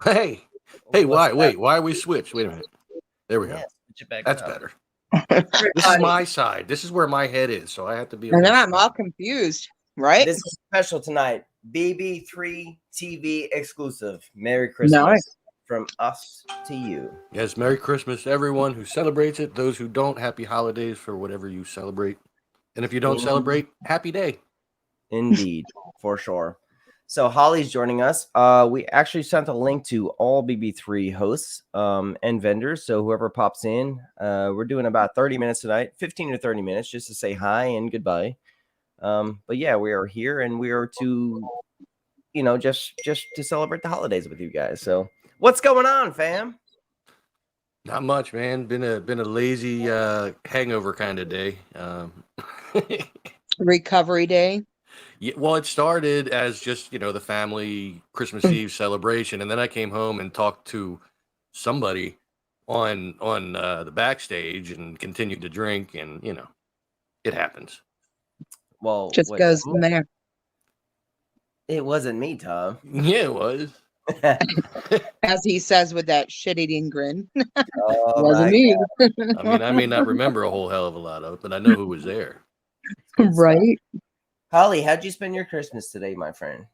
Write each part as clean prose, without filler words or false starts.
Hey, What's why? Wait, why are we switched? Wait a minute. There we go. Yeah, switch it back That's up. better. This is my side. This is where my head is, so I have to be. And then I'm all confused, right? This is special tonight. BB3TV exclusive. Merry Christmas Nice. from us to you. Yes, Merry Christmas to everyone who celebrates it. Those who don't, happy holidays for whatever you celebrate. And if you don't celebrate, happy day. Indeed, for sure. So Holly's joining us. We actually sent a link to all BB3 hosts and vendors. So whoever pops in, we're doing about 30 minutes tonight, 15 to 30 minutes just to say hi and goodbye. But yeah, we are here and we are to, just to celebrate the holidays with you guys. So what's going on, fam? Not much, man. Been a lazy hangover kind of day. Recovery day. Yeah, well, it started as just, the family Christmas Eve celebration, and then I came home and talked to somebody on the backstage and continued to drink, and it happens. Well, Just goes from there. It wasn't me, Tom. Yeah, it was. As he says with that shit-eating grin. Oh, Wasn't me. I mean, I may not remember a whole hell of a lot of it, but I know who was there. Right. Holly, how'd you spend your Christmas today, my friend?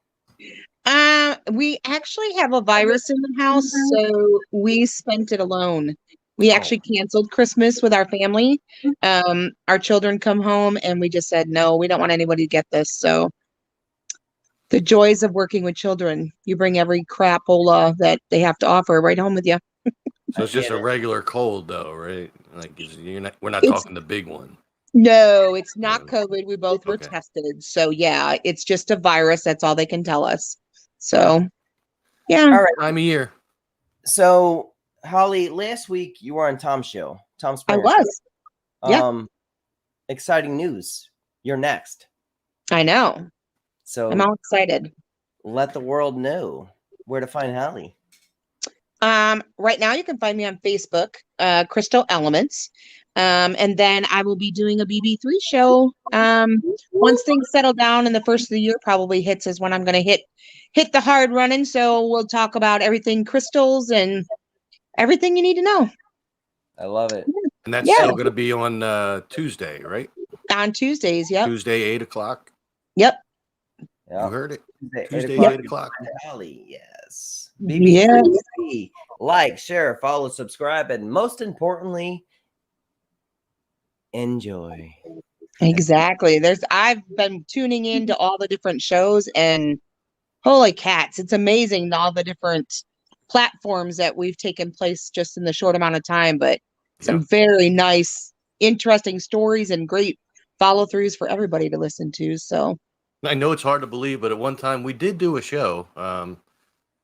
We actually have a virus in the house, so we spent it alone. We actually canceled Christmas with our family. Our children come home and we just said, no, we don't want anybody to get this. So the joys of working with children, you bring every crapola that they have to offer right home with you. So it's just a regular cold, though, right? Like we're not talking the big one. No, it's not COVID. We both were tested. So yeah, it's just a virus. That's all they can tell us. So yeah. All right. Time of year. So Holly, last week you were on Tom's show. Tom's I was. Yeah. Exciting news. You're next. I know. So I'm all excited. Let the world know where to find Holly. Right now you can find me on Facebook, Crystal Elements. And then I will be doing a BB3 show. Once things settle down and the first of the year probably hits is when I'm going to hit the hard running. So we'll talk about everything crystals and everything you need to know. I love it. And that's still going to be on Tuesday, right? On Tuesdays, yep. Tuesday, 8 o'clock. Yep. You heard it. Tuesday, 8 o'clock. Holly, yes. BB3TV. Like, share, follow, subscribe, and most importantly, enjoy. Exactly. I've been tuning into all the different shows and holy cats, it's amazing all the different platforms that we've taken place just in the short amount of time, but some very nice, interesting stories and great follow-throughs for everybody to listen to. So I know it's hard to believe, but at one time we did do a show.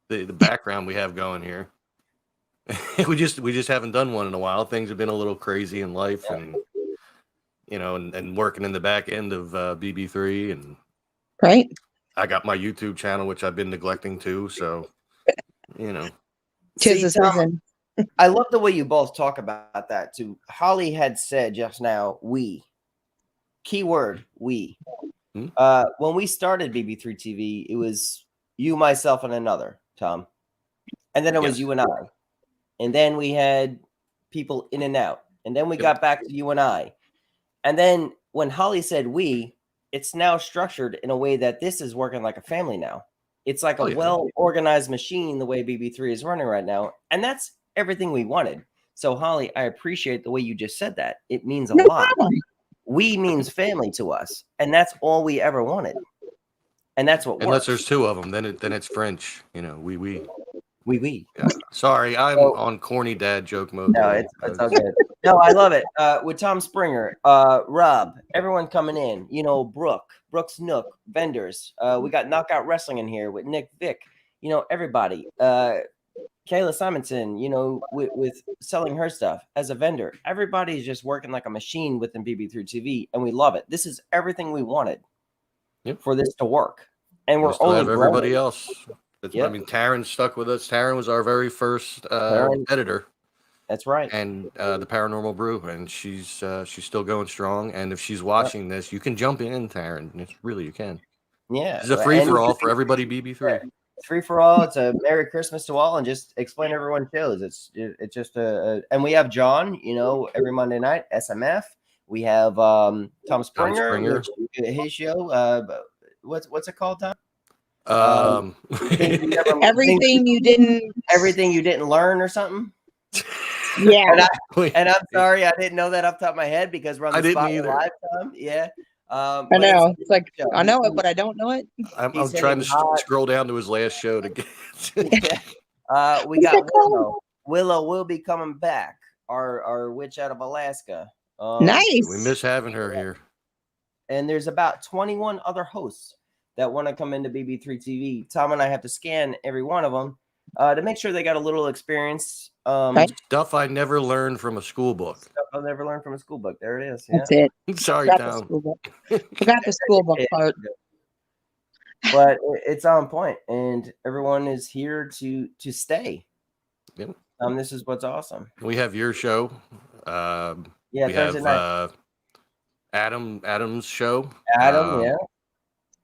The background we have going here. we just haven't done one in a while. Things have been a little crazy in life, and and working in the back end of BB3, and right. I got my YouTube channel, which I've been neglecting too. So, See, Tom, I love the way you both talk about that too. Holly had said just now, we. Keyword, we. When we started BB3 TV, it was you, myself, and another, Tom. And then it was you and I. And then we had people in and out. And then we got back to you and I. And then when Holly said we, it's now structured in a way that this is working like a family now. It's like a well-organized machine the way BB3 is running right now. And that's everything we wanted. So, Holly, I appreciate the way you just said that. It means a lot. We means family to us. And that's all we ever wanted. And that's what Unless works. there's two of them, then it's French. We. We. Yeah. Sorry, I'm on corny dad joke mode. No, it's all good. No, I love it. With Tom Springer, Rob, everyone coming in. Brooks Nook, vendors. We got Knockout Wrestling in here with Nick Vick. Everybody. Kayla Simonson, with selling her stuff as a vendor. Everybody's just working like a machine within BB3 TV, and we love it. This is everything we wanted for this to work. And we're only have everybody growing. else. I mean, Taryn stuck with us. Taryn was our very first editor. That's right. And the Paranormal Brew, and she's still going strong. And if she's watching this, you can jump in, Taryn. You can. Yeah. It's a free for all for everybody. BB3. It's free for all. It's a Merry Christmas to all, and just explain everyone shows. It's just and we have John, every Monday night, SMF. We have Tom Springer. Which, his show. What's it called, Tom? Everything you didn't learn or something. Yeah. And I'm sorry, I didn't know that off the top of my head because we're on the spot live, Tom. Yeah. I know. It's like I know it, but I don't know it. I'm trying to scroll down to his last show to get. We got Willow. Willow will be coming back. Our witch out of Alaska. Nice. We miss having her here. And there's about 21 other hosts that want to come into BB3 TV. Tom and I have to scan every one of them to make sure they got a little experience. Stuff I never learned from a school book. Stuff I never learned from a school book. There it is. Yeah. That's it. Sorry, Tom. Forgot the school book part. But it's on point, and everyone is here to stay. Yep. This is what's awesome. We have your show. We have Adam's show. Yeah.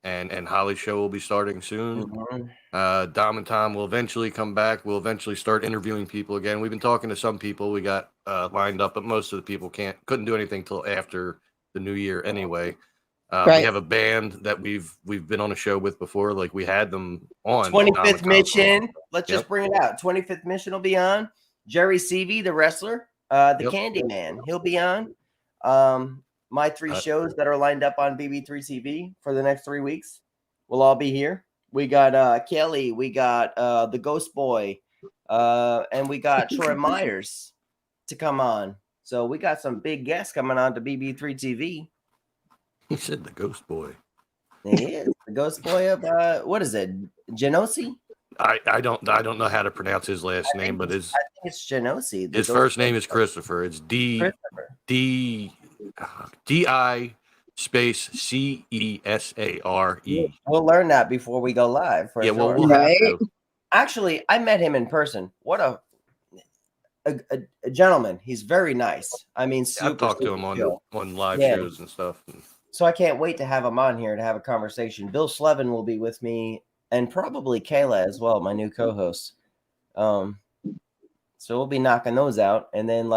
And Holly's show will be starting soon. Mm-hmm. Dom and Tom will eventually come back. We'll eventually start interviewing people again. We've been talking to some people we got lined up, but most of the people couldn't do anything till after the new year anyway. We have a band that we've been on a show with before. Like we had them on 25th Mission. Let's just bring it out. 25th Mission will be on. Jerry Seavey, the wrestler, the Candy Man, he'll be on. My 3 shows that are lined up on BB3 TV for the next 3 weeks will all be here. We got Kelly, we got the Ghost Boy, and we got Troy Myers to come on. So we got some big guests coming on to BB3 TV. He said the Ghost Boy. He is the Ghost Boy of what is it? Genosi? I don't know how to pronounce his last name, but I think it's Genosi. His first name is Christopher. It's D-I space C-E-S-A-R-E. We'll learn that before we go live. Yeah, well, we'll have to. Actually, I met him in person. What a gentleman. He's very nice. I mean, I've talked to him on live shows and stuff. So I can't wait to have him on here to have a conversation. Bill Slevin will be with me, and probably Kayla as well, my new co-host. So we'll be knocking those out, and then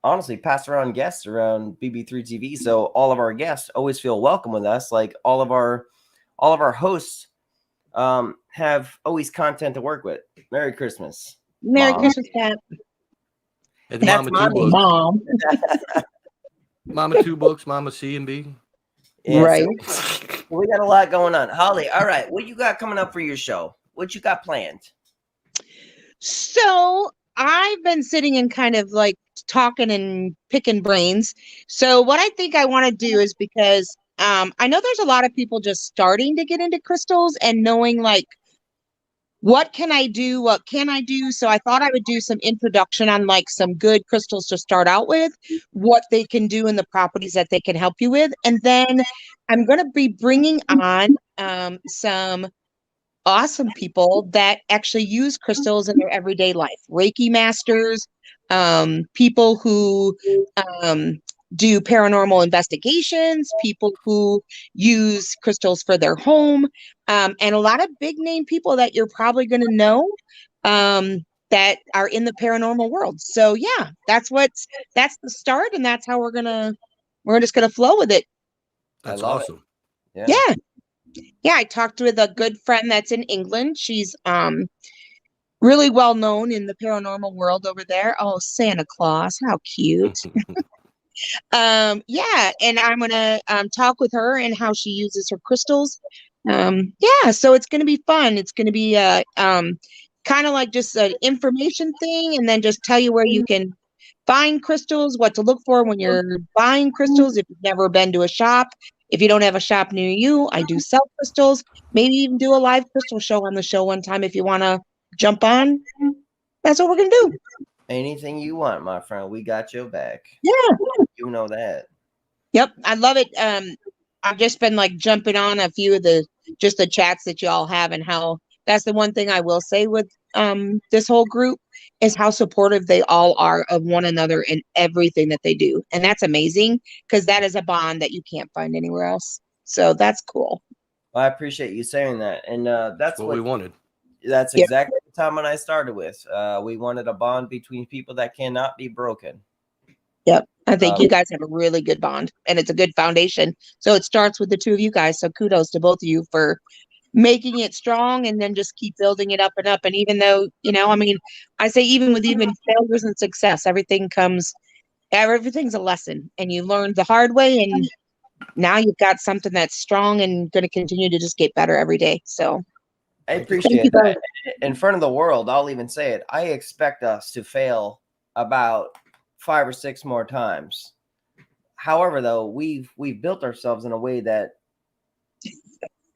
honestly pass around guests around BB3 TV, so all of our guests always feel welcome with us. Like all of our hosts have always content to work with. Merry Christmas. Merry Christmas, Pat. And Mama Two Mom. Mama Two Books, Mama C and B. Yeah, right. So we got a lot going on. Holly, all right. What you got coming up for your show? What you got planned? So I've been sitting and kind of talking and picking brains. So what I think I want to do is because I know there's a lot of people just starting to get into crystals and knowing what can I do? What can I do? So I thought I would do some introduction on some good crystals to start out with, what they can do and the properties that they can help you with. And then I'm going to be bringing on some awesome people that actually use crystals in their everyday life. Reiki masters, people who do paranormal investigations, people who use crystals for their home, and a lot of big name people that you're probably going to know that are in the paranormal world. So yeah, that's the start, and that's how we're just gonna flow with it. That's awesome. Yeah. I talked with a good friend that's in England. She's really well known in the paranormal world over there. Oh, Santa Claus, how cute. And I'm gonna talk with her and how she uses her crystals. So it's gonna be fun. It's gonna be kind of just an information thing, and then just tell you where you can find crystals, what to look for when you're buying crystals. If you've never been to a shop, if you don't have a shop near you, I do sell crystals. Maybe even do a live crystal show on the show one time if you want to jump on. That's what we're gonna do. Anything you want, my friend. We got your back. Yeah. You know that. Yep. I love it. I've just been jumping on a few of the chats that y'all have, and how that's the one thing I will say with this whole group is how supportive they all are of one another in everything that they do. And that's amazing, because that is a bond that you can't find anywhere else. So that's cool. Well, I appreciate you saying that. And that's what we wanted. That's Yep. exactly what Tom and I started with. We wanted a bond between people that cannot be broken. Yep. I think Um, you guys have a really good bond and it's a good foundation. So it starts with the two of you guys. So kudos to both of you for making it strong and then just keep building it up and up. And even though, I mean, I say even with even failures and success, everything's a lesson and you learn the hard way. And now you've got something that's strong and going to continue to just get better every day. So I Thank you. thank you appreciate that. both. In front of the world, I'll even say it. I expect us to fail about 5 or 6 more times. However, though, we've built ourselves in a way that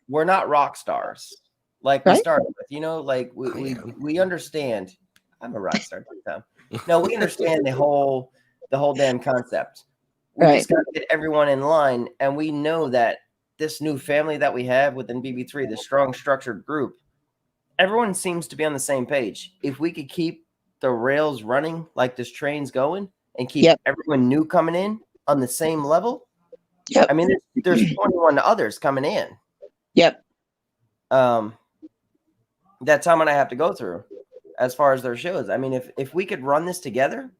we're not rock stars like we Right. started with. Like we understand. I'm a rock star too, Tom. No, we understand the whole damn concept. We Right. just got to get everyone in line, and we know that this new family that we have within BB3, the strong structured group, everyone seems to be on the same page. If we could keep the rails running like this train's going and keep Yep. everyone new coming in on the same level, Yep. I mean, there's 21 others coming in. Yep. That Tom and I have to go through as far as their shows. I mean, if we could run this together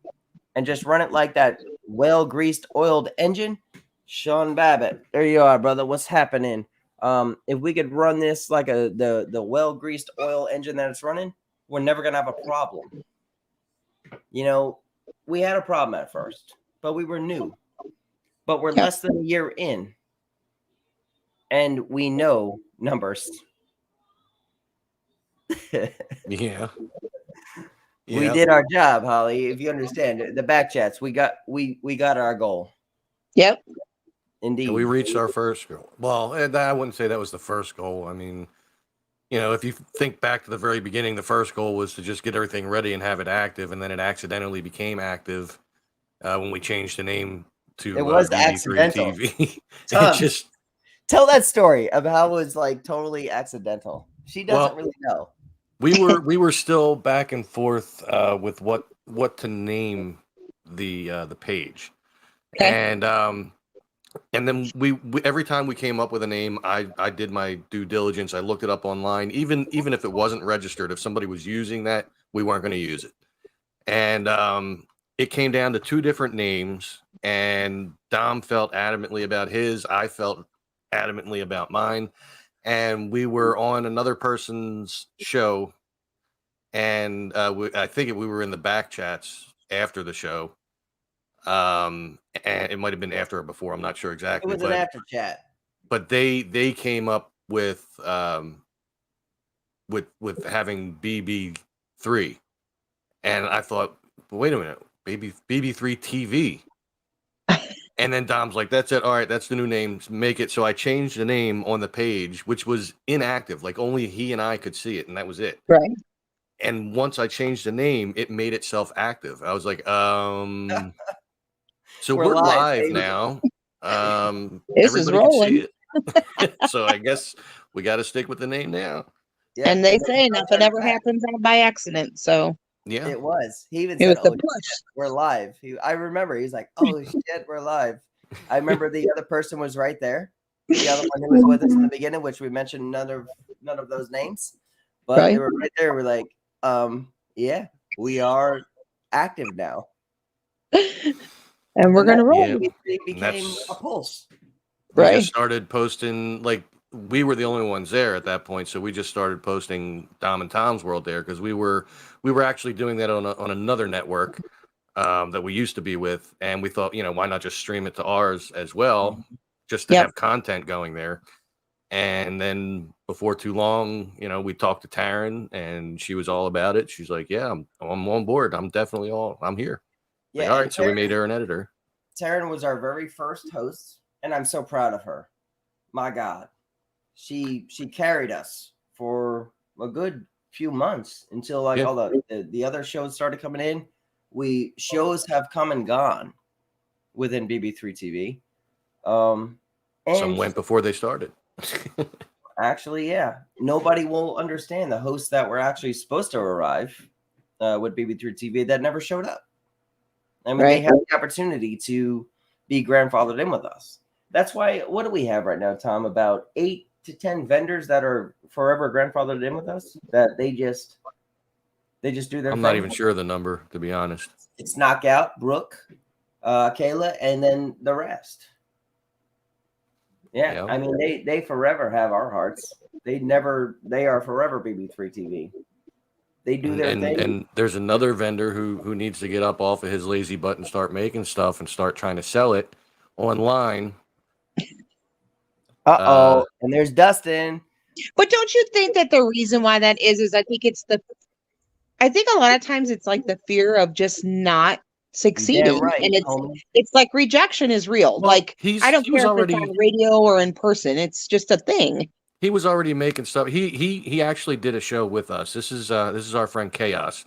and just run it like that well-greased, oiled engine, Sean Babbitt, there you are, brother. What's happening? If we could run this like the well-greased oil engine that it's running, we're never gonna have a problem. We had a problem at first, but we were new. But we're less than a year in, and we know numbers. Yeah. We did our job, Holly. If you understand the back chats, we got our goal. Yep. Indeed. And we reached our first goal. Well, I wouldn't say that was the first goal. I mean, if you think back to the very beginning, the first goal was to just get everything ready and have it active, and then it accidentally became active when we changed the name to It was BB3TV. Tom, Just tell that story of how it was like totally accidental. She doesn't really know. we were still back and forth with what to name the page. Okay. And then we every time we came up with a name, I did my due diligence. I looked it up online. Even if it wasn't registered, if somebody was using that, we weren't going to use it. And it came down to 2 different names, and Dom felt adamantly about his. I felt adamantly about mine. And we were on another person's show, and I think we were in the back chats after the show. And it might have been after or before. I'm not sure exactly. It was an after chat. But they came up with having BB3, and I thought, wait a minute, BB3TV. And then Dom's like, that's it. All right, that's the new name. Make it. So I changed the name on the page, which was inactive. Like only he and I could see it, and that was it. Right. And once I changed the name, it made itself active. I was like, so we're live now. This is Everybody can see rolling. it. So I guess we got to stick with the name now. Yeah, And they say nothing ever happens by accident. So Yeah. It was. He even it was said, the "Oh, push. we're live." I remember. He's like, "Oh shit, we're live." I remember the other person was right there. The other one who was with us in the beginning, which we mentioned none of those names, but Right. they were right there. We're like, yeah, we are active now. And we're going to roll. Yeah. It became a pulse. We Right. just started posting, like we were the only ones there at that point, so we just started posting Dom and Tom's World there because we were actually doing that on another network that we used to be with, and we thought, why not just stream it to ours as well, just to have content going there. And then before too long, we talked to Taryn, and she was all about it. She's like, "Yeah, I'm on board. I'm here." Yeah, Like, all right, so we made her an editor. Taryn was our very first host, and I'm so proud of her. My God, she carried us for a good few months until all the other shows started coming in. Shows have come and gone within BB3TV. Some And went before they started. actually, yeah, nobody will understand the hosts that were actually supposed to arrive with BB3TV that never showed up. I mean, they had the opportunity to be grandfathered in with us. That's why, what do we have right now, Tom? About 8 to 10 vendors that are forever grandfathered in with us that they just do their I'm thing. not even sure of the number, to be honest. It's Knockout, Brooke, Kayla, and then the rest. Yeah, I mean they forever have our hearts. They are forever BB3 TV. They do their thing. And there's another vendor who needs to get up off of his lazy butt and start making stuff and start trying to sell it online. And there's Dustin. But don't you think that the reason why that is I think a lot of times it's like the fear of just not succeeding. Right, and it's like rejection is real. Well, like I don't care if it's on radio or in person. It's just a thing. He was already making stuff. He actually did a show with us. This is our friend Chaos.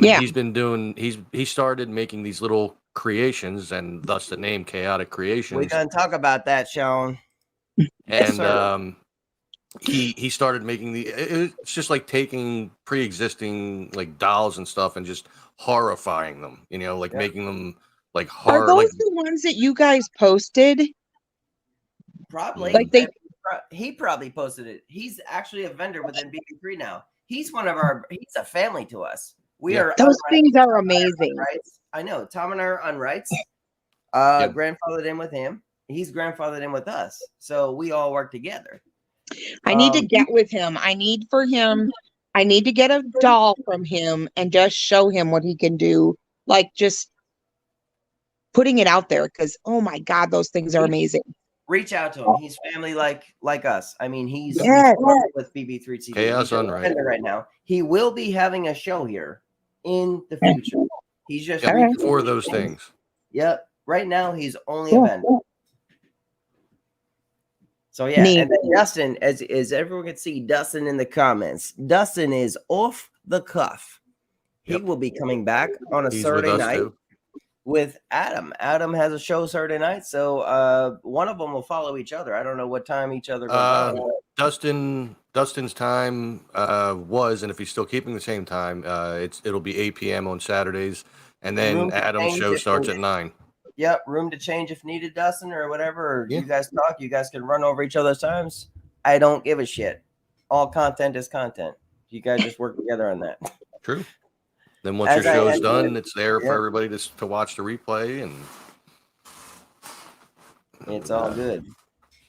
He's been doing he started making these little creations, and thus the name Chaotic Creations. We're gonna talk about that, Sean. And he started making it's just like taking pre-existing like dolls and stuff and just horrifying them, making them like horror. Are those the ones that you guys posted? Probably. Like he probably posted it. He's actually a vendor within BB3 now. He's a family to us. Those things are amazing. I know. Tom and I are on rights. Grandfathered in with him. He's grandfathered in with us. So we all work together. I need to get with him. I need to get a doll from him and just show him what he can do. Like just putting it out there because oh my God, those things are amazing. Reach out to him. He's family like us. I mean, he's with BB3TV. Chaos on right now. He will be having a show here in the future. He's just for those things. Yep. Right now, he's only a vendor. So yeah, and then Dustin, as everyone can see, Dustin in the comments. Dustin is off the cuff. He will be coming back on a Saturday night. With Adam. Adam has a show Saturday night, so one of them will follow each other. I don't know what time each other goes on. Dustin's time was, and if he's still keeping the same time, it'll be 8 p.m. on Saturdays, and then Adam's show starts at 9. Yep, room to change if needed, Dustin, or whatever. Or you guys talk. You guys can run over each other's times. I don't give a shit. All content is content. You guys just work together on that. True. Then once your show's done, it's there for everybody to watch the replay, and it's all good.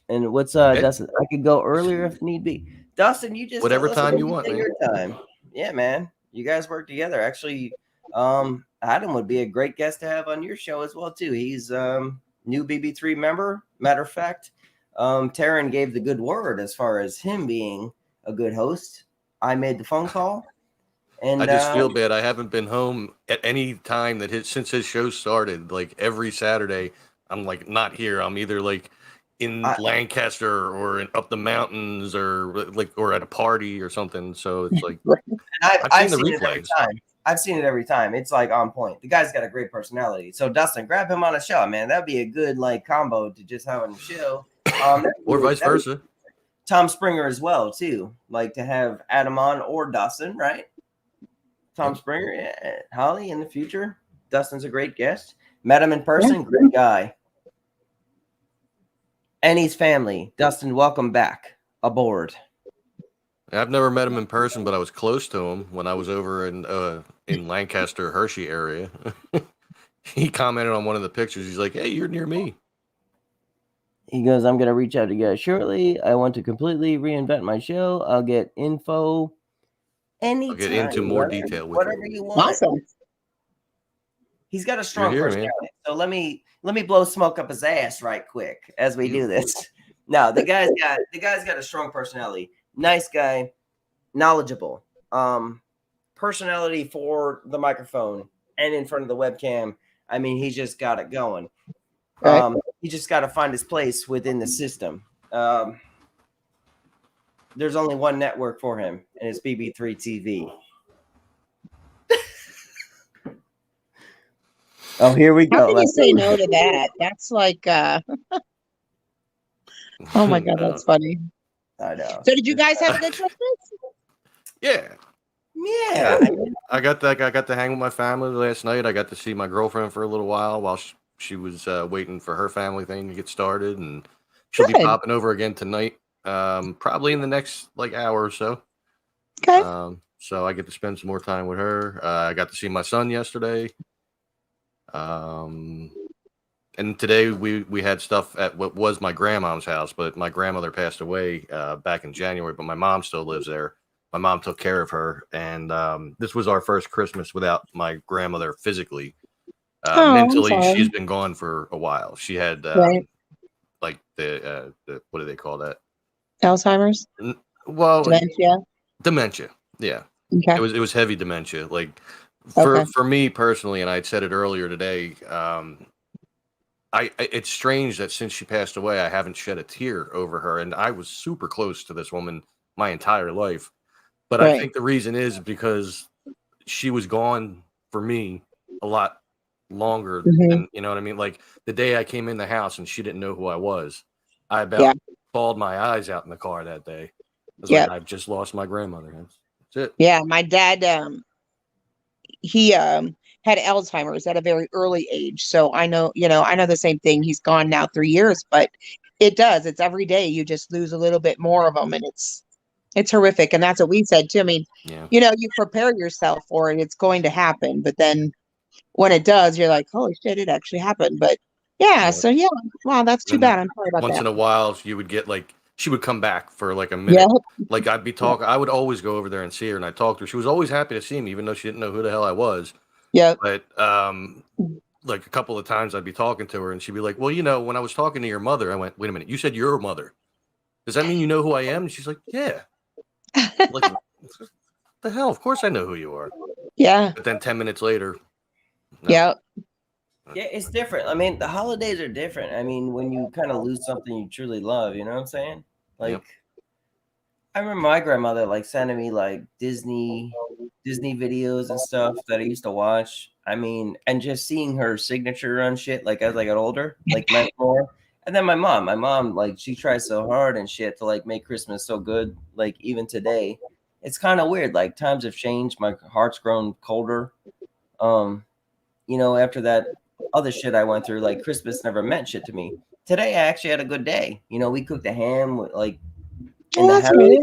And what's Dustin? I could go earlier if need be. Dustin, you just whatever time you want, man. Your time. Yeah, man. You guys work together. Actually, Adam would be a great guest to have on your show as well too. He's new BB3 member. Matter of fact, Taryn gave the good word as far as him being a good host. I made the phone call. And I just feel bad. I haven't been home at any time since his show started. Like every Saturday, I'm like not here. I'm either like in Lancaster or up the mountains or at a party or something. So it's like I've seen the replays. I've seen it every time. It's like on point. The guy's got a great personality. So Dustin, grab him on a show, man. That'd be a good like combo to just have on the show. Or vice versa. Tom Springer as well too. Like to have Adam on or Dustin, right? Tom Springer, yeah. Holly in the future. Dustin's a great guest. Met him in person, great guy. And he's family. Dustin, welcome back aboard. I've never met him in person, but I was close to him when I was over in Lancaster, Hershey area. He commented on one of the pictures. He's like, "Hey, you're near me." He goes, "I'm going to reach out to you guys shortly. I want to completely reinvent my show. I'll get info anytime. I'll get into more detail with whatever you want." Awesome. He's got a strong personality. Man. So let me blow smoke up his ass right quick as we do this. No, the guy's got a strong personality. Nice guy, knowledgeable. Personality for the microphone and in front of the webcam. I mean, he's just got it going. Right. He just got to find his place within the system. There's only one network for him, and it's BB3TV. Oh, here we go. How can you say no to that? That's like, oh my God, that's funny. I know. So did you guys have a good Christmas? Yeah. Yeah. I got to hang with my family last night. I got to see my girlfriend for a little while she was waiting for her family thing to get started, and she'll be popping over again tonight. probably in the next like hour or so. Okay. So I get to spend some more time with her. I got to see my son yesterday. And today we had stuff at what was my grandmom's house, but my grandmother passed away back in January, but my mom still lives there. My mom took care of her, and this was our first Christmas without my grandmother physically. Mentally, she's been gone for a while. She had like the what do they call that? Alzheimer's? Well, dementia. Dementia. Yeah. Okay. It was heavy dementia. Like for me personally, and I said it earlier today, it's strange that since she passed away, I haven't shed a tear over her. And I was super close to this woman my entire life. But I think the reason is because she was gone for me a lot longer. And you know what I mean? Like the day I came in the house and she didn't know who I was, I about bawled my eyes out in the car that day. I was like, I've just lost my grandmother. That's it. Yeah. My dad, he had Alzheimer's at a very early age. So I know the same thing. He's gone now 3 years, but it's every day you just lose a little bit more of them, and it's horrific. And that's what we said too. I mean, you prepare yourself for it. It's going to happen. But then when it does, you're like, holy shit, it actually happened. But so wow, that's too bad. I'm sorry about that. Once in a while, you would get like, she would come back for like a minute. Like I'd be talking. I would always go over there and see her, and I talked to her. She was always happy to see me, even though she didn't know who the hell I was. Yeah. But like a couple of times I'd be talking to her, and she'd be like, well, when I was talking to your mother, I went, wait a minute, you said your mother. Does that mean you know who I am? And she's like, yeah. Like, what the hell? Of course I know who you are. Yeah. But then 10 minutes later. No. Yeah. Yeah, it's different. I mean, the holidays are different. I mean, when you kind of lose something you truly love, you know what I'm saying? Like, I remember my grandmother like sending me like Disney videos and stuff that I used to watch. I mean, and just seeing her signature on shit like as I got older, like meant more. And then my mom, like she tries so hard and shit to like make Christmas so good. Like even today, it's kind of weird. Like times have changed. My heart's grown colder. After that other shit I went through, like Christmas never meant shit to me. Today I actually had a good day. We cooked a ham with like in the house. Yeah,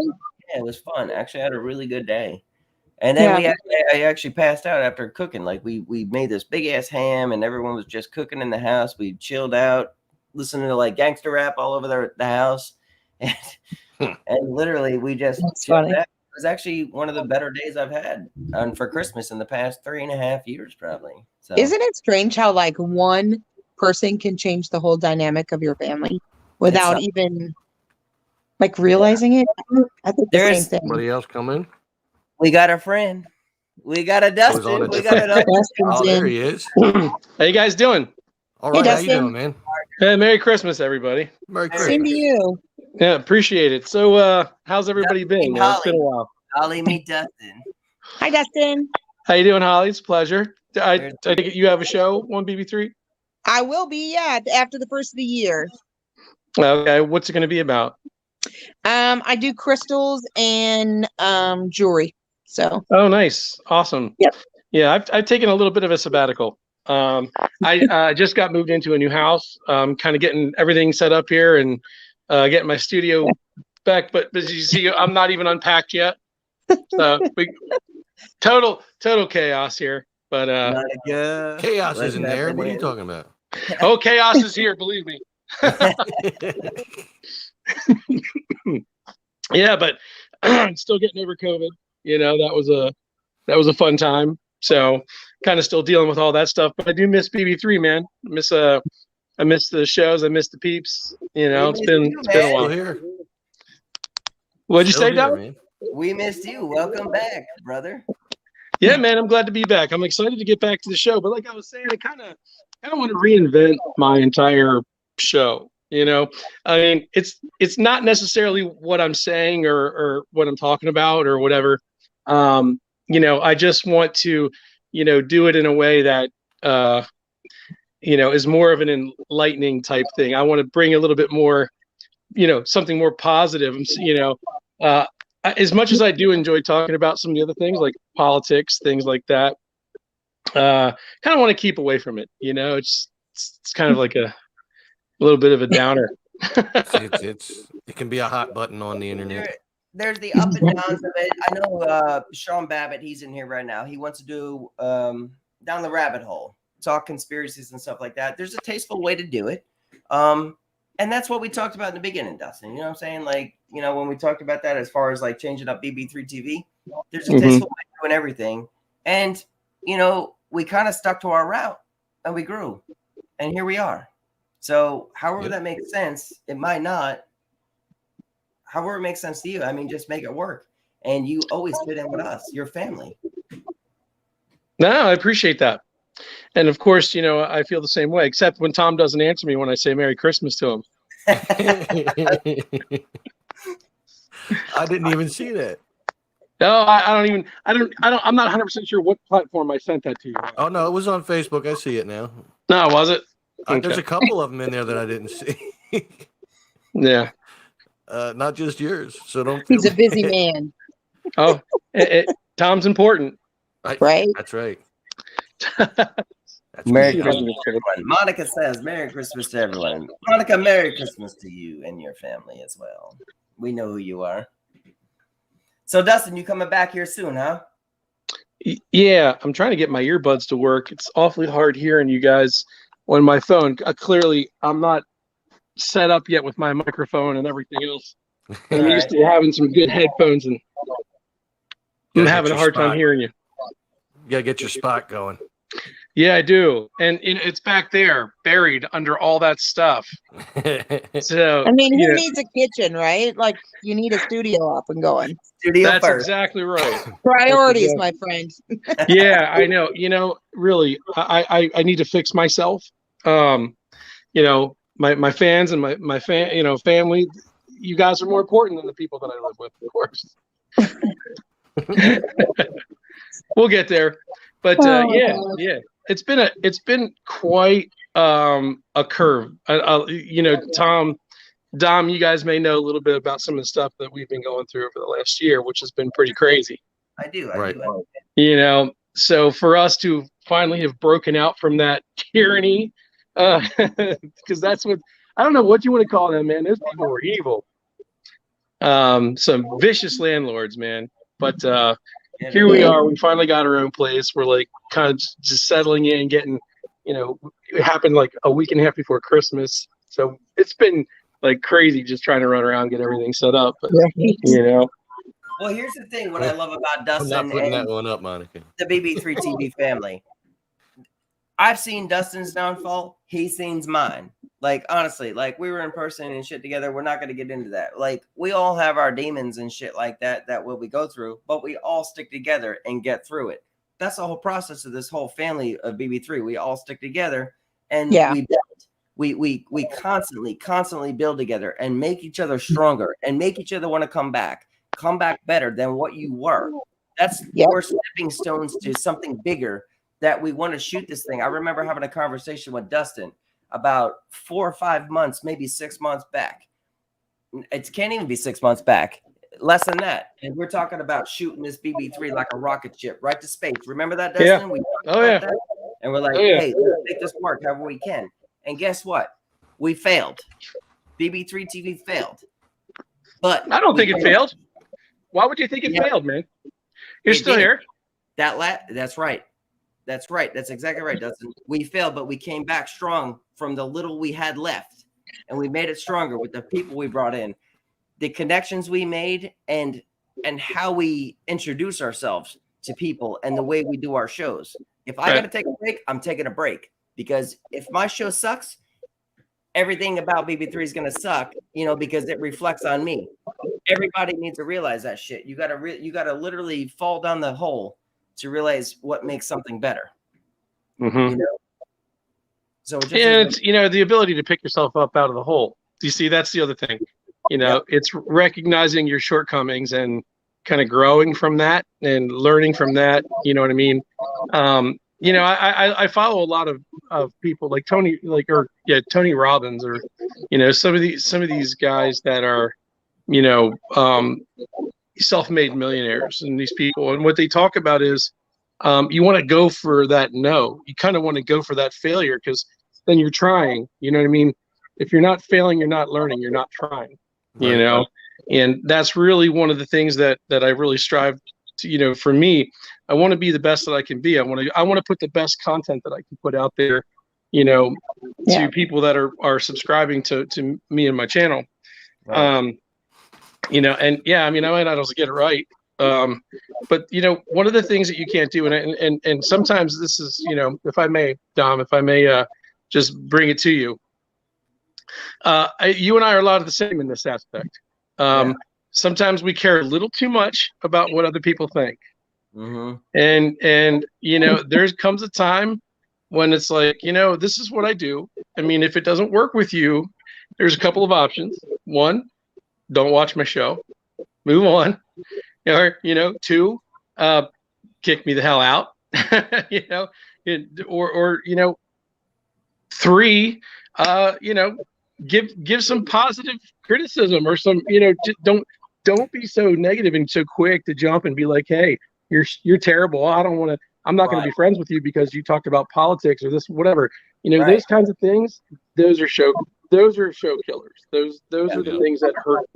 it was fun. Actually, I had a really good day. And then I actually passed out after cooking. Like we made this big ass ham, and everyone was just cooking in the house. We chilled out, listening to like gangster rap all over the house, and literally we just chilled out. It was actually one of the better days I've had for Christmas in the past 3.5 years, probably. So isn't it strange how like one person can change the whole dynamic of your family without even like realizing it? I think the same thing. Somebody else come in? We got a friend. We got a Dustin. We got a Oh, there he is. How you guys doing? All right, how you doing, man? Hey, Merry Christmas, everybody. Merry Christmas. Same to you. Yeah, appreciate it. So, how's everybody been? It's been a while. Holly, meet Dustin. Hi, Dustin. How you doing, Holly? It's a pleasure. I take it you have a show on BB3? I will be, after the first of the year. Okay, what's it going to be about? I do crystals and jewelry. So. Oh, nice, awesome. Yep. Yeah, I've taken a little bit of a sabbatical. I just got moved into a new house. Kind of getting everything set up here and getting my studio back. But as you see, I'm not even unpacked yet. So total chaos here. But chaos isn't there. What are you talking about? Oh, chaos is here. Believe me. Yeah, but still getting over COVID. That was a fun time. So kind of still dealing with all that stuff. But I do miss BB3, man. I miss the shows. I miss the peeps. It's been a while. Here. What'd you say, Doug? We missed you. Welcome back, brother. Yeah, man, I'm glad to be back. I'm excited to get back to the show. But like I was saying, I kind of want to reinvent my entire show. I mean, it's not necessarily what I'm saying or what I'm talking about or whatever. I just want to, do it in a way that, is more of an enlightening type thing. I want to bring a little bit more, something more positive. As much as I do enjoy talking about some of the other things like politics, things like that, kind of want to keep away from it. It's kind of like a little bit of a downer. It can be a hot button on the internet. There's the up and downs of it. I know Sean Babbitt, he's in here right now. He wants to do down the rabbit hole, talk conspiracies and stuff like that. There's a tasteful way to do it. And that's what we talked about in the beginning, Dustin. You know what I'm saying? Like, you know, when we talked about that as far as like changing up BB3 TV, there's a tasteful way of doing everything. And, you know, we kind of stuck to our route and we grew. And here we are. So however that makes sense, it might not. However it makes sense to you, I mean, just make it work. And you always fit in with us, your family. No, I appreciate that. And of course, you know, I feel the same way, except when Tom doesn't answer me when I say Merry Christmas to him. I didn't even see that. No, I'm not 100% sure what platform I sent that to you. Oh, no, it was on Facebook. I see it now. No, was it? Okay. There's a couple of them in there that I didn't see. Yeah. Not just yours. So don't. He's a busy man. Oh, Tom's important. Right? That's right. Merry Christmas to everyone. Monica says, Merry Christmas to everyone. Monica, Merry Christmas to you and your family as well. We know who you are. So, Dustin, you coming back here soon, huh? Yeah, I'm trying to get my earbuds to work. It's awfully hard hearing you guys on my phone. Clearly, I'm not set up yet with my microphone and everything else. I'm used to having some good headphones, and I'm having a hard time hearing you. You gotta get your spot going. Yeah, I do. And it's back there, buried under all that stuff. So I mean, who needs a kitchen, right? Like, you need a studio up and going. Studio that's first. exactly right. Priorities, my friend. Yeah, I know. You know, really, I need to fix myself. You know, my fans and my family. You guys are more important than the people that I live with, of course. We'll get there. But yeah, it's been quite a curve. You know, Dom, you guys may know a little bit about some of the stuff that we've been going through over the last year, which has been pretty crazy. I do. You know, so for us to finally have broken out from that tyranny, because that's what, I don't know what you want to call them, man. Those people were evil. Some vicious landlords, man. But here we are. We finally got our own place. We're like kind of just settling in, getting, you know, it happened like a week and a half before Christmas. So it's been like crazy just trying to run around, get everything set up. But, you know. Well, here's the thing. What I love about I'm Dustin not putting and that one up, Monica. the BB3 TV family. I've seen Dustin's downfall. He's seen mine. Like, honestly, like, we were in person and shit together. We're not going to get into that. Like, we all have our demons and shit like that what we go through, but we all stick together and get through it. That's the whole process of this whole family of BB3. We all stick together and we build. We constantly build together and make each other stronger and make each other want to come back better than what you were. We're stepping stones to something bigger that we want to shoot this thing. I remember having a conversation with Dustin about 4 or 5 months, maybe 6 months back. It can't even be 6 months back, less than that. And we're talking about shooting this BB3 like a rocket ship right to space. Remember that, Dustin? Yeah. We talked about that? And we're like, hey, let's make this work however we can. And guess what? We failed. BB3 TV failed. But I don't think it failed. Why would you think it failed, man? You're still here. That's right. That's right. That's exactly right, Dustin. We failed, but we came back strong from the little we had left, and we made it stronger with the people we brought in, the connections we made, and how we introduce ourselves to people and the way we do our shows. If I got to take a break, I'm taking a break, because if my show sucks, everything about BB3 is going to suck, you know, because it reflects on me. Everybody needs to realize that shit. You got to literally fall down the hole to realize what makes something better. You know? So it's you know, the ability to pick yourself up out of the hole. Do you see? That's the other thing. You know, it's recognizing your shortcomings and kind of growing from that and learning from that. You know what I mean? You know, I follow a lot of people like Tony Robbins, or, you know, some of these guys that are, you know, self-made millionaires, and these people, and what they talk about is you want to go for that you kind of want to go for that failure, because then you're trying, you know what I mean? if you're not failing, you're not learning, you're not trying, you Right. know? And that's really one of the things that I really strive to, you know, for me, I want to be the best that I can be. I want to put the best content that I can put out there, you know, Yeah. to people that are subscribing to me and my channel. Right. You know, and yeah, I mean, I might not always get it right. But you know, one of the things that you can't do, and sometimes this is, you know, if I may, Dom, if I may, just bring it to you. You and I are a lot of the same in this aspect. Sometimes we care a little too much about what other people think. Mm-hmm. And you know, there comes a time when it's like, you know, this is what I do. I mean, if it doesn't work with you, there's a couple of options. One, don't watch my show, move on. Or, you know, two, kick me the hell out. You know, or you know, three, you know, give some positive criticism or some, you know, don't be so negative and so quick to jump and be like, hey, you're terrible. I'm not going to be friends with you because you talked about politics or this, whatever. You know, those kinds of things, those are show killers. Those are the things that hurt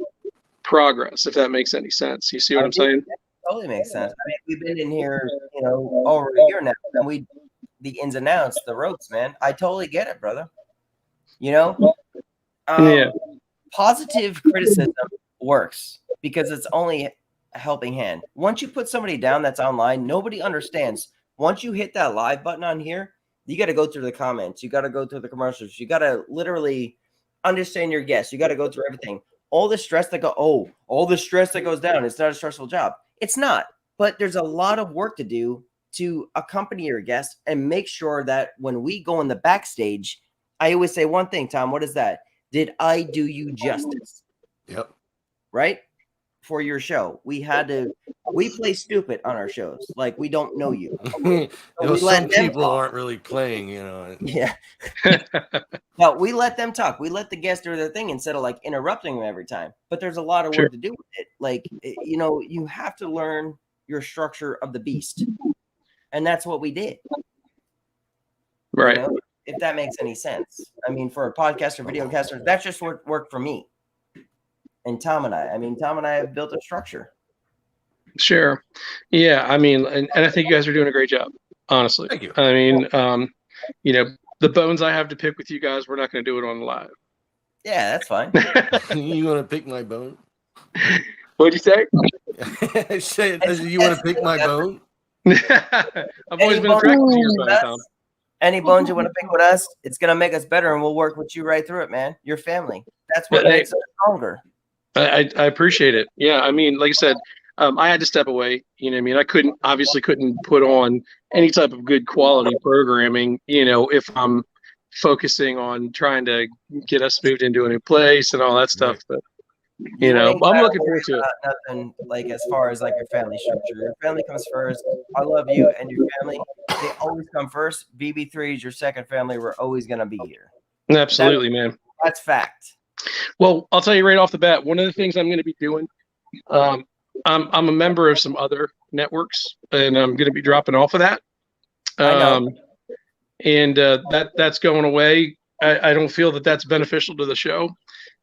progress, if that makes any sense. You see what I'm saying? Totally makes sense. I mean, we've been in here, you know, over a year now, and the ins and outs, the ropes, man. I totally get it, brother. You know, positive criticism works because it's only a helping hand. Once you put somebody down that's online, nobody understands. Once you hit that live button on here, you got to go through the comments. You got to go through the commercials. You got to literally understand your guests. You got to go through everything. All the stress that goes down. It's not a stressful job. It's not. But there's a lot of work to do to accompany your guests and make sure that when we go in the backstage, I always say one thing, Tom. What is that? Did I do you justice? Yep. Right? For your show. We play stupid on our shows. Like we don't know you. You know, some people aren't really playing, you know. Yeah. No, we let them talk. We let the guests do their thing instead of like interrupting them every time. But there's a lot of work to do with it. Like, you know, you have to learn your structure of the beast. And that's what we did. Right. You know, if that makes any sense. I mean, for a podcaster, videocaster, that's just what worked for me. And Tom and I have built a structure. Sure. Yeah. I mean, and I think you guys are doing a great job, honestly. Thank you. I mean, you know, the bones I have to pick with you guys, we're not going to do it on live. Yeah, that's fine. You want to pick my bone? What'd you say? You want to pick my bone? I've always been attracted to your bone, Tom. Any bones you want to pick with us, it's going to make us better, and we'll work with you right through it, man. Your family. That's what makes us stronger. I appreciate it. Yeah, I mean, like I said, I had to step away. You know what I mean? I obviously couldn't put on any type of good quality programming, you know, if I'm focusing on trying to get us moved into a new place and all that stuff. But, you know, I'm looking forward to it. Nothing like as far as like your family structure. Your family comes first. I love you and your family. They always come first. BB3 is your second family. We're always going to be here. Absolutely, man. That's fact. Well, I'll tell you right off the bat, one of the things I'm going to be doing, I'm a member of some other networks, and I'm going to be dropping off of that. And that's going away. I don't feel that that's beneficial to the show.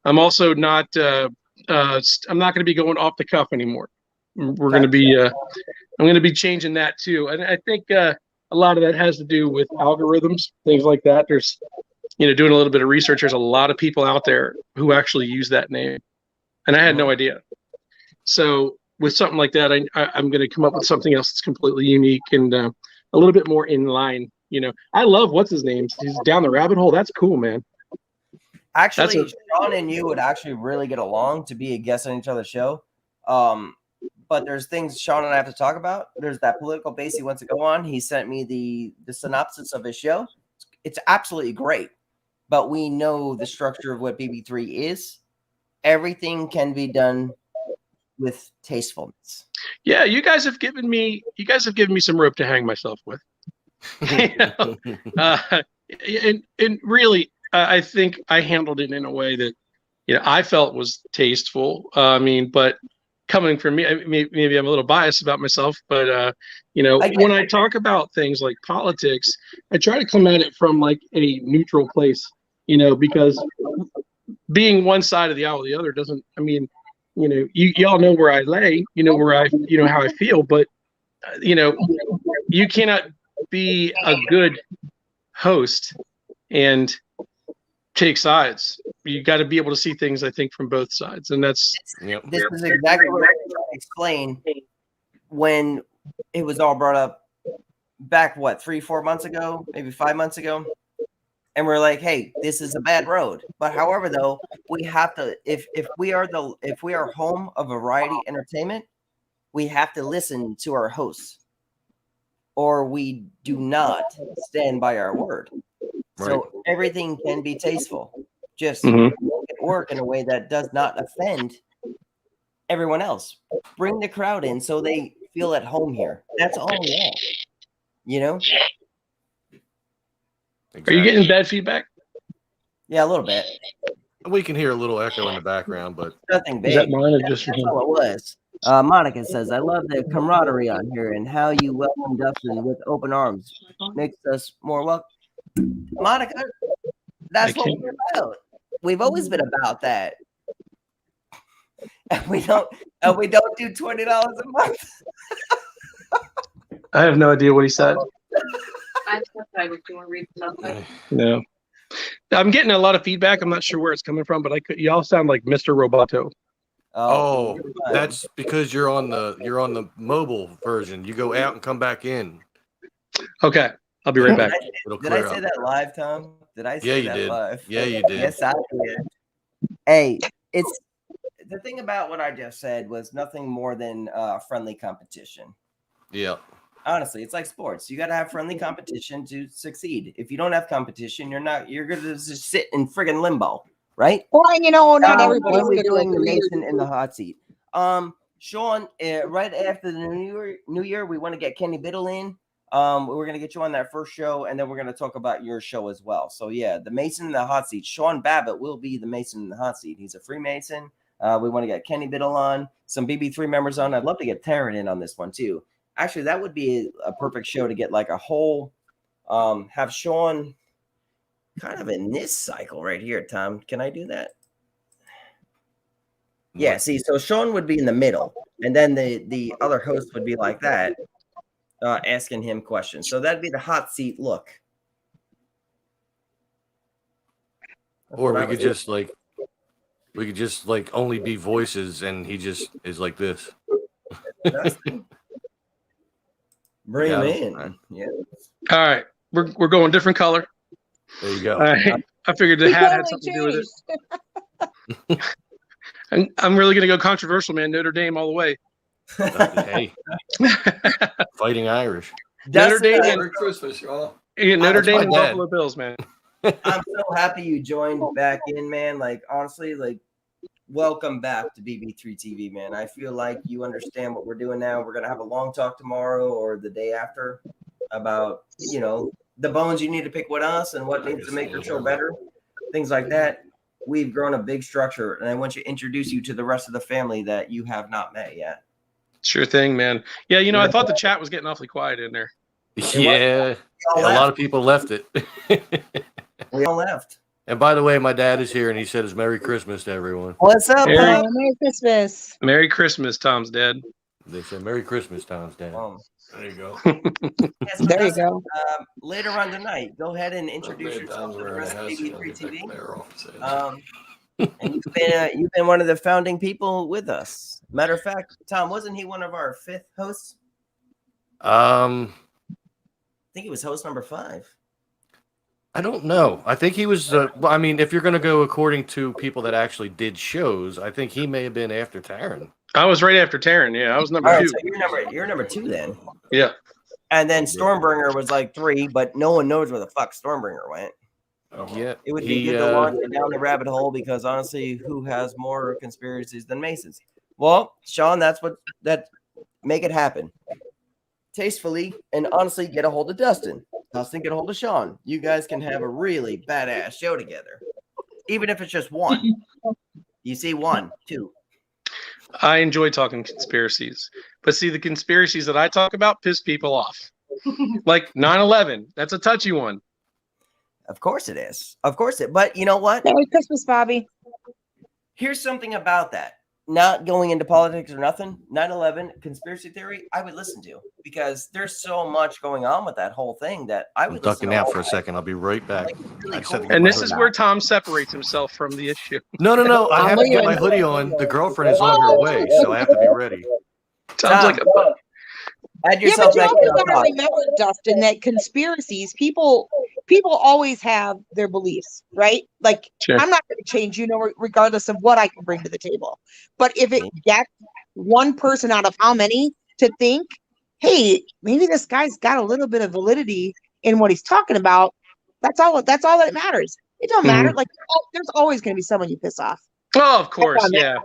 I'm also not. I'm not going to be going off the cuff anymore. We're going to be. I'm going to be changing that too, and I think a lot of that has to do with algorithms, things like that. There's, you know, doing a little bit of research. There's a lot of people out there who actually use that name, and I had no idea. So with something like that, I'm going to come up with something else that's completely unique and a little bit more in line. You know, I love what's his name. He's down the rabbit hole. That's cool, man. Actually, Sean and you would actually really get along to be a guest on each other's show. But there's things Sean and I have to talk about. There's that political base he wants to go on. He sent me the synopsis of his show. It's absolutely great. But we know the structure of what BB3 is. Everything can be done with tastefulness. Yeah, you guys have given me some rope to hang myself with. You know? And really, I think I handled it in a way that, you know, I felt was tasteful. I mean, but coming from me, maybe I'm a little biased about myself, but you know, when I talk about things like politics, I try to come at it from like a neutral place. because being one side of the aisle or the other doesn't, I mean, y'all know where I lay, how I feel, but, you cannot be a good host and take sides. You got to be able to see things, I think, from both sides. And that's, this is exactly what I was trying to explain when it was all brought up back, 3-4 months ago, maybe 5 months ago. And we're like, hey, this is a bad road. But however, though, we have to, if we are home of variety entertainment, we have to listen to our hosts, or we do not stand by our word. Right. So everything can be tasteful. Just make it work in a way that does not offend everyone else. Bring the crowd in so they feel at home here. That's all we want. Are you getting bad feedback? Yeah, a little bit. We can hear a little echo in the background, but Nothing big. Is that mine or just That's all it was. Monica says, I love the camaraderie on here and how you welcome Dustin with open arms. Makes us more welcome. Monica, that's what we're about. We've always been about that. And we don't do $20 a month. I have no idea what he said. I thought I was going to read something. No. I'm getting a lot of feedback. I'm not sure where it's coming from, but y'all sound like Mr. Roboto. Oh, that's because you're on the mobile version. You go out and come back in. Okay, I'll be right back. Did I say that live, Tom? Did I say that live? Yeah, you did. Yes, I did. Hey, it's the thing about what I just said was nothing more than friendly competition. Yeah. Honestly, it's like sports. You got to have friendly competition to succeed. If you don't have competition, you're going to just sit in friggin' limbo, right? Well, not everybody's What are we going to doing the agree. Mason in the hot seat? Sean, right after the New Year, we want to get Kenny Biddle in. We're going to get you on that first show, and then we're going to talk about your show as well. So, yeah, the Mason in the hot seat. Sean Babbitt will be the Mason in the hot seat. He's a Freemason. We want to get Kenny Biddle on, some BB3 members on. I'd love to get Taryn in on this one, too. Actually, that would be a perfect show to get like a whole, have Sean kind of in this cycle right here, Tom. Can I do that? Yeah, see, so Sean would be in the middle, and then the other host would be like that, asking him questions. So that'd be the hot seat look. Or we could just like only be voices, and he just is like this. Bring him in. Yeah. All right, we're going different color. There you go. All right. I figured the hat had something to do with it. I'm really gonna go controversial, man. Notre Dame all the way. Hey, Fighting Irish. Notre Dame and Merry Christmas, y'all. Notre Dame and my dad. Buffalo Bills, man. I'm so happy you joined back in, man. Like, honestly, like, welcome back to BB3 TV, man. I feel like you understand what we're doing now. We're going to have a long talk tomorrow or the day after about, the bones you need to pick with us and what needs to make your show better, things like that. We've grown a big structure, and I want to introduce you to the rest of the family that you have not met yet. Sure thing, man. Yeah, I thought the chat was getting awfully quiet in there. Yeah, a lot of people left it. We all left. And by the way, my dad is here, and he said it's Merry Christmas to everyone. What's up, Tom? Merry Christmas. Merry Christmas, Tom's dad. They said Merry Christmas, Tom's dad. There you go. Yes, There you go. Later on tonight, go ahead and introduce yourself to the rest of BB3 TV. And you've been one of the founding people with us. Matter of fact, Tom, wasn't he one of our 5th hosts? I think he was host number 5. I don't know. I think he was. If you're going to go according to people that actually did shows, I think he may have been after Taryn. I was right after Taryn. Yeah, I was number 2. So you're number 2 then. Yeah. And then Stormbringer was like 3, but no one knows where the fuck Stormbringer went. Yeah, It would be good to launch it down the rabbit hole because honestly, who has more conspiracies than Masons? Well, Sean, make it happen. Tastefully and honestly, get a hold of Dustin. Dustin, get a hold of Sean. You guys can have a really badass show together. Even if it's just one. You see 1, 2. I enjoy talking conspiracies. But see, the conspiracies that I talk about piss people off. Like 9/11. That's a touchy one. Of course it is. Of course it. But you know what? Merry Christmas, Bobby. Here's something about that. Not going into politics or nothing. 9/11 conspiracy theory, I would listen to because there's so much going on with that whole thing that I I'm would ducking listen to out all for a that. second. I'll be right back. Like, really I just had to cool. get And my this is hoodie where on. Tom separates himself from the issue. No. I have to get my leaving. hoodie on. The girlfriend is on her way, so I have to be ready. Tom's like, Add Yeah, yourself but you back also in. got to remember, Dustin, that conspiracies, people always have their beliefs, right? Like, sure. I'm not going to change, regardless of what I can bring to the table. But if it gets one person out of how many to think, hey, maybe this guy's got a little bit of validity in what he's talking about, that's all that matters. It don't matter. Like, there's always going to be someone you piss off. Oh, of course, yeah.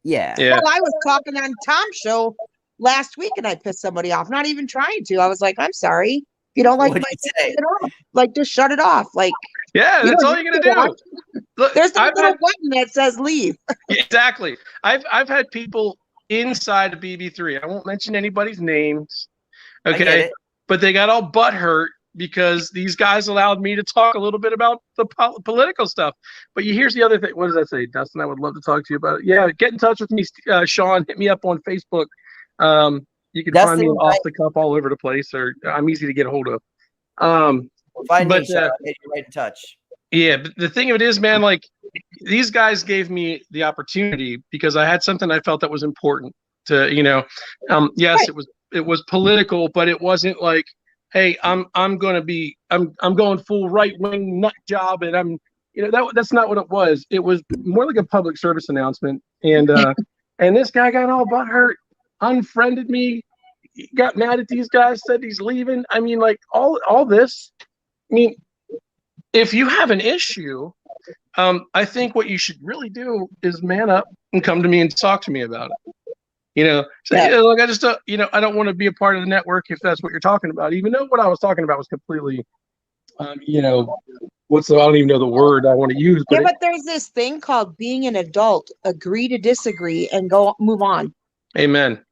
Yeah. Well, I was talking on Tom's show last week and I pissed somebody off, not even trying to. I was like, I'm sorry. If you don't like What'd my you say? it off. Like, just shut it off. Like, Yeah, you that's don't all you're need gonna to do. Look, there's no I've little had, button that says leave. exactly. I've had people inside of BB3. I won't mention anybody's names. I get Okay. it. But they got all butthurt because these guys allowed me to talk a little bit about the political stuff. But here's the other thing. What does that say, Dustin? I would love to talk to you about it. Yeah, get in touch with me, Sean. Hit me up on Facebook. You can find me Dustin, off the cuff all over the place, or I'm easy to get a hold of. Find But, me, Sean. Get you right in touch. Yeah, but the thing of it is, man, like these guys gave me the opportunity because I had something I felt that was important to, yes, Right. it was political, but it wasn't like, hey, I'm going full right wing nut job, and that's not what it was. It was more like a public service announcement, and and this guy got all butthurt, unfriended me, got mad at these guys, said he's leaving. I mean, like all this. I mean, if you have an issue, I think what you should really do is man up and come to me and talk to me about it. Say, look, I just, I don't want to be a part of the network if that's what you're talking about. Even though what I was talking about was completely, I don't even know the word I want to use. But But there's this thing called being an adult. Agree to disagree and move on. Amen.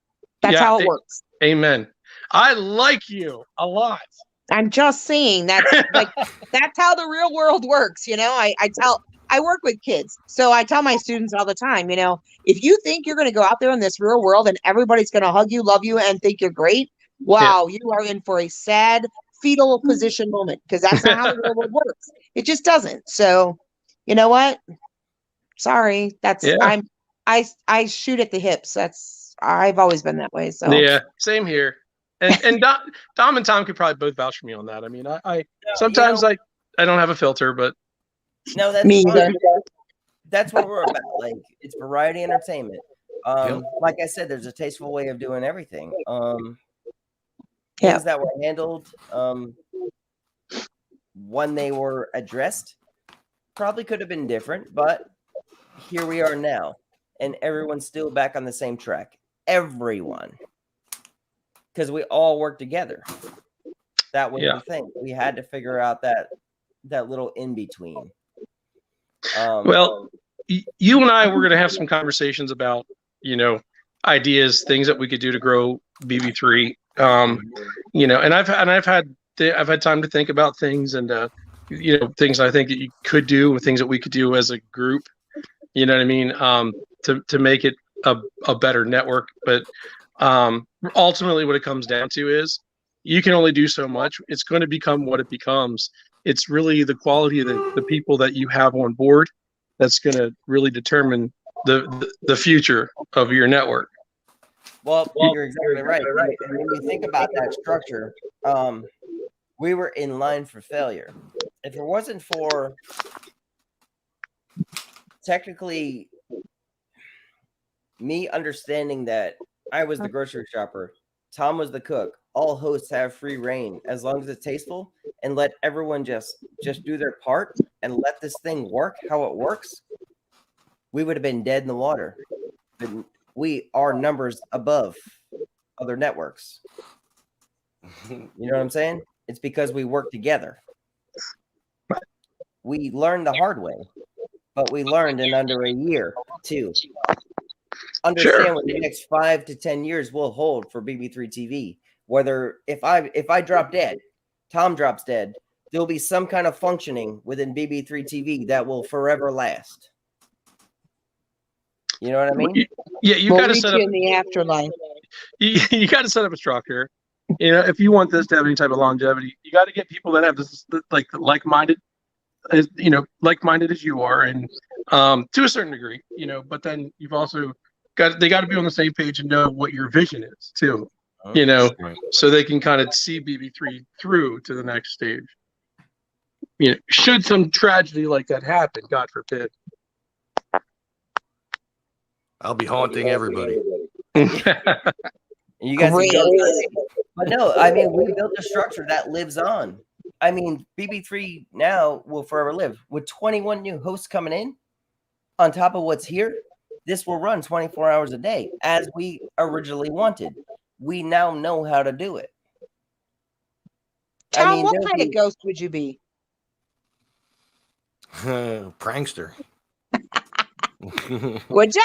That's how it works. Amen. I like you a lot. I'm just saying that's that's how the real world works. I work with kids, so I tell my students all the time, if you think you're going to go out there in this real world and everybody's going to hug you, love you, and think you're great, wow, you are in for a sad fetal position moment because that's not how the real world works. It just doesn't. So, you know what? Sorry, I shoot at the hips. I've always been that way. So yeah, same here. And Dom and Tom could probably both vouch for me on that. I mean, I sometimes I don't have a filter, but no, that's me fine. either. That's what we're about. Like, it's variety entertainment. Like I said, there's a tasteful way of doing everything. Things that were handled when they were addressed probably could have been different, but here we are now, and everyone's still back on the same track. Everyone. Because we all work together. That was the thing. We had to figure out that little in between. Well, you and I were going to have some conversations about, ideas, things that we could do to grow BB3. And I've had time to think about things and things I think that you could do and things that we could do as a group. You know what I mean? To make it a better network, but. Ultimately what it comes down to is you can only do so much. It's going to become what it becomes. It's really the quality of the people that you have on board that's going to really determine the future of your network. Well, you're exactly right. And when you think about that structure, we were in line for failure. If it wasn't for technically me understanding that I was the grocery shopper, Tom was the cook, all hosts have free reign as long as it's tasteful, and let everyone just do their part and let this thing work how it works, we would have been dead in the water. But we are numbers above other networks. You know what I'm saying? It's because we work together. We learned the hard way, but we learned in under a year too. Understand what the next 5 to 10 years will hold for BB3 TV. Whether if I drop dead, Tom drops dead, there'll be some kind of functioning within BB3 TV that will forever last. You know what I mean? Yeah, you We'll got to reach set you up. in the afterlife. You got to set up a structure. You know, if you want this to have any type of longevity, you got to get people that have this like-minded, as like-minded as you are, and to a certain degree, But then you've also they got to be on the same page and know what your vision is too. Right. So they can kind of see BB3 through to the next stage. Should some tragedy like that happen, God forbid. I'll be haunting everybody. You guys Great. but no, I mean, we built a structure that lives on. I mean, BB3 now will forever live with 21 new hosts coming in on top of what's here. This will run 24 hours a day as we originally wanted. We now know how to do it. Tom, what kind of ghost would you be? Prankster. Would ya?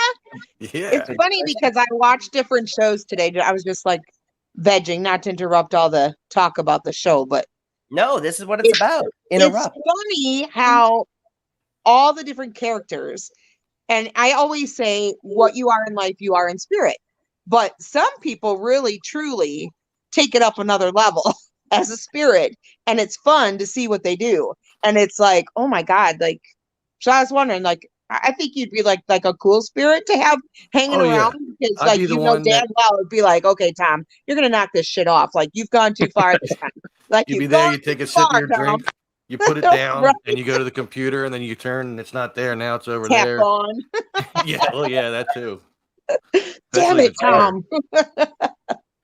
Yeah. It's funny because I watched different shows today. I was just like vegging, not to interrupt all the talk about the show, but no, this is what it's about. Interrupt. It's funny how all the different characters, and I always say what you are in life, you are in spirit. But some people really, truly take it up another level as a spirit, and it's fun to see what they do. And it's like, oh my God, like, so I was wondering, like, I think you'd be like a cool spirit to have hanging around because, I'd like, be the you know one damn well it'd be like, okay, Tom, you're gonna knock this shit off. Like, you've gone too far this time. Like, You'd be you've there, gone you take too a sip of far, your Tom. drink, you put it down, Right. and you go to the computer, and then you turn, and it's not there. Now it's over Tap there. on. Yeah, well, yeah, that too. Damn Especially if it, it's dark. Tom.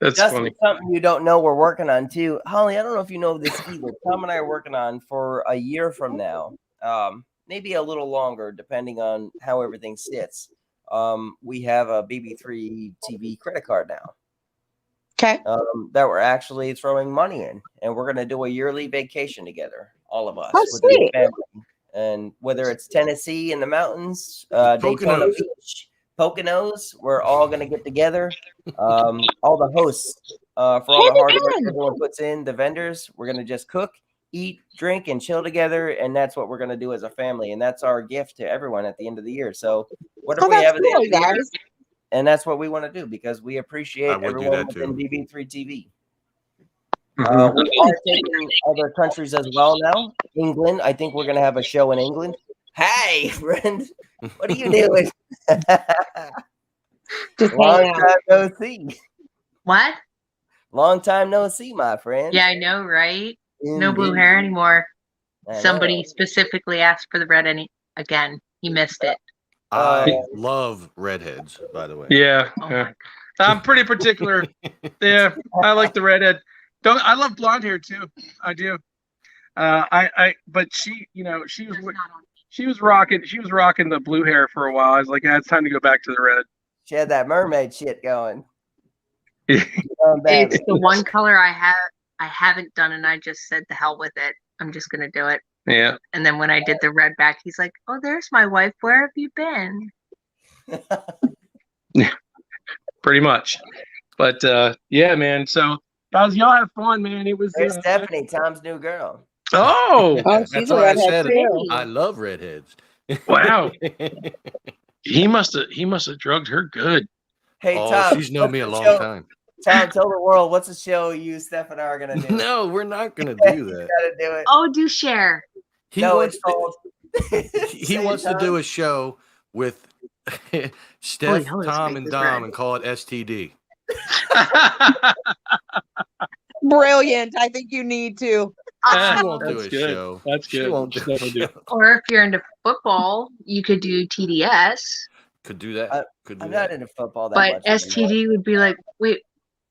That's Just funny. something you don't know we're working on too. Holly, I don't know if you know this either. Tom and I are working on for a year from now, maybe a little longer, depending on how everything sits. We have a BB3 TV credit card now. Okay. That we're actually throwing money in, and we're going to do a yearly vacation together, all of us, Oh, with the sweet. family. And whether it's Tennessee in the mountains, Daytona Poconos. Beach, Poconos, we're all going to get together. All the hosts, for all the hard work everyone puts in, the vendors, we're going to just cook, eat, drink, and chill together. And that's what we're going to do as a family. And that's our gift to everyone at the end of the year. So whatever we have at the end of the year, and that's what we want to do because we appreciate everyone within BB3 TV. We are taking other countries as well now. England, I think we're going to have a show in England. Hey, friend, what are you doing? Long time no see. What? Long time no see, my friend. Yeah, I know, right? No blue hair anymore. Somebody specifically asked for the red again. You missed it. I love redheads, by the way. Yeah, Oh yeah. I'm pretty particular. Yeah, I like the redhead. I love blonde hair too. I do. But she was rocking the blue hair for a while. I was like, it's time to go back to the red. She had that mermaid shit going. It's the one color I haven't done, and I just said the hell with it. I'm just gonna do it. Yeah. And then when I did the red back, he's like, "Oh, there's my wife. Where have you been?" Yeah, pretty much. But yeah, man. So guys, y'all have fun, man. It was There's Stephanie, Tom's new girl. Oh, she's That's a why I redhead said too. I love redheads. wow. He must have drugged her good. Hey, Tom. She's known me a long time. Tom, tell the world what's a show you, Steph, and I are gonna do. No, we're not gonna do that. Gotta do it. Oh, do share. He wants to do a show with Steph, Tom, and Dom and call it STD. Brilliant. I think you need to. She won't do a show. That's good. She won't do a show. Or if you're into football, you could do TDS. Could do that. I'm not into football that but much. STD would be like, wait,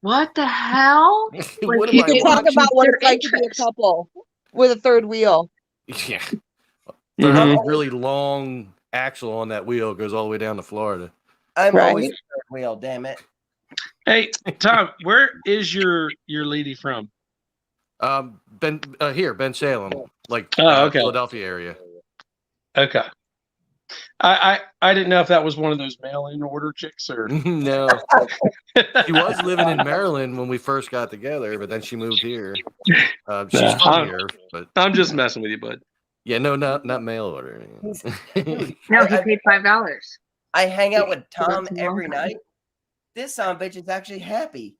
what the hell? What You am I can talk watching? about what it's Your like to be a interest. couple with a third wheel. Yeah. Mhm. A really long axle on that wheel goes all the way down to Florida. I'm Right. always third wheel, damn it. Hey, Tom, where is your lady from? Ben Salem, like Oh, okay. Philadelphia area. Okay. I didn't know if that was one of those mail-in order chicks or. No, she was living in Maryland when we first got together, but then she moved here. She's Nah, from here, but I'm just messing with you, bud. yeah, no, not mail order. Dude, No, he paid $5. I hang out with So that's Tom a long every time. night. This son of a bitch is actually happy.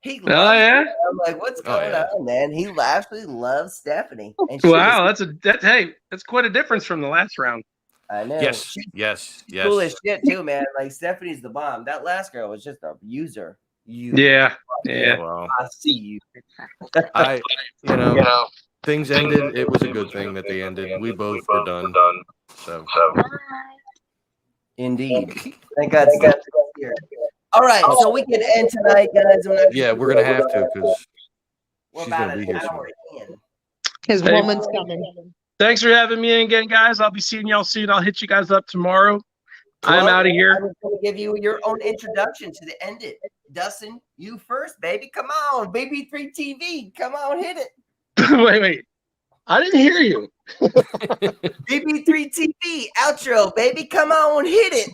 He Oh loves yeah. it. I'm like, what's Oh, going yeah. on, man? He actually loves Stephanie. And she Wow, is- that's quite a difference from the last round. I know. Yes, She's yes, cool as yes. shit too, man. Like Stephanie's the bomb. That last girl was just a user. Yeah. Well, I see you. I, you know, things ended. It was a good thing that they ended. We both were done. So Indeed. Thank God Stephanie's here. All right, so we can end tonight, guys. I'm not yeah, we're gonna have to because We're she's about gonna be an here hour soon. in. His Hey. woman's coming. Thanks for having me in again, guys. I'll be seeing y'all soon. I'll hit you guys up tomorrow. I'm Well, out of I here. was going to give you your own introduction to the end it. Dustin, you first, baby. Come on, BB3TV. Come on, hit it. Wait. I didn't hear you. BB3TV outro, baby. Come on, hit it.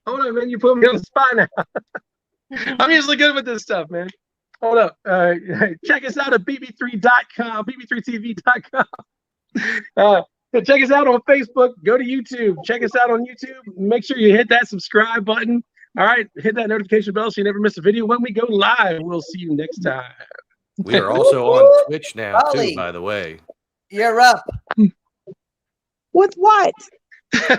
Hold on, man. You put me on the spot now. I'm usually good with this stuff, man. Hold up. Check us out at bb3.com, bb3tv.com. Check us out on Facebook. Go to YouTube. Check us out on YouTube. Make sure you hit that subscribe button. All right. Hit that notification bell so you never miss a video when we go live. We'll see you next time. We are also on Twitch now Ollie. too. By the way, You're up. With what? I Your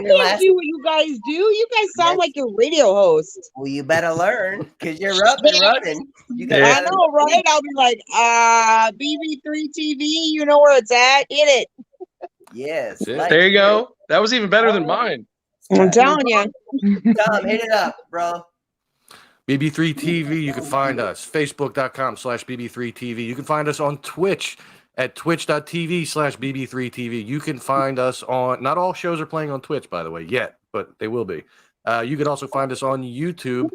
can't last- do what you guys do. You guys sound like your radio host. Well, you better learn because you're up and running. You got Yeah. I know, right? I'll be like, BB3TV, you know where it's at. Hit it. Yes. That's it. like There you go. That was even better than mine. I'm telling you. Tom, hit it up, bro. BB3TV. You can find us Facebook.com/BB3TV. You can find us on Twitch at twitch.tv/BB3TV. You can find us on. Not all shows are playing on Twitch, by the way, yet, but they will be. You can also find us on YouTube.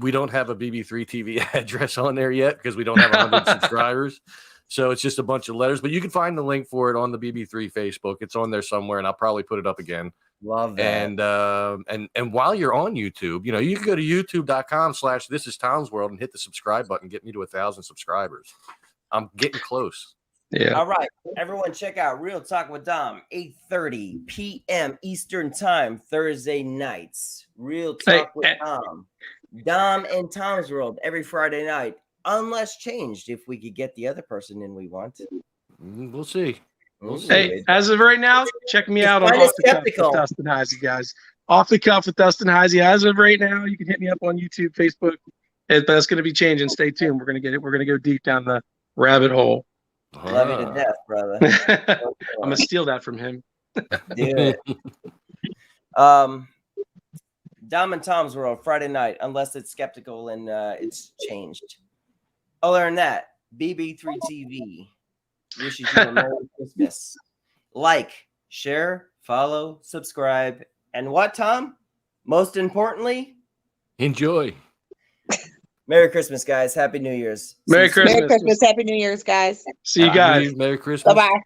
We don't have a BB3TV address on there yet because we don't have 100 subscribers. So it's just a bunch of letters, but you can find the link for it on the BB3 Facebook. It's on there somewhere, and I'll probably put it up again. Love that. And while you're on YouTube, you can go to youtube.com/thisistomsworld and hit the subscribe button. Get me to 1,000 subscribers. I'm getting close. Yeah. All right, everyone, check out Real Talk with Dom, 8:30 p.m. Eastern Time, Thursday nights. Real Talk with Dom and Tom's World every Friday night, unless changed if we could get the other person in we want. We'll see. We'll see. Hey, as of right now, check me It's out on kinda Off the Cuff skeptical. with Dustin Heisey, guys. Off the Cuff with Dustin Heisey. As of right now, you can hit me up on YouTube, Facebook. But that's going to be changing. Stay tuned. We're going to go deep down the rabbit hole. Love you to death, brother. I'm going to steal that from him. Do it. Dom and Tom's World, Friday night, unless it's skeptical and it's changed. Other than that, BB3TV wishes you a Merry Christmas. Like, share, follow, subscribe, and what, Tom? Most importantly, Enjoy. Merry Christmas, guys. Happy New Year's. Merry See you soon. Christmas. Merry Christmas. Happy New Year's, guys. See you guys. Merry Christmas. Bye-bye.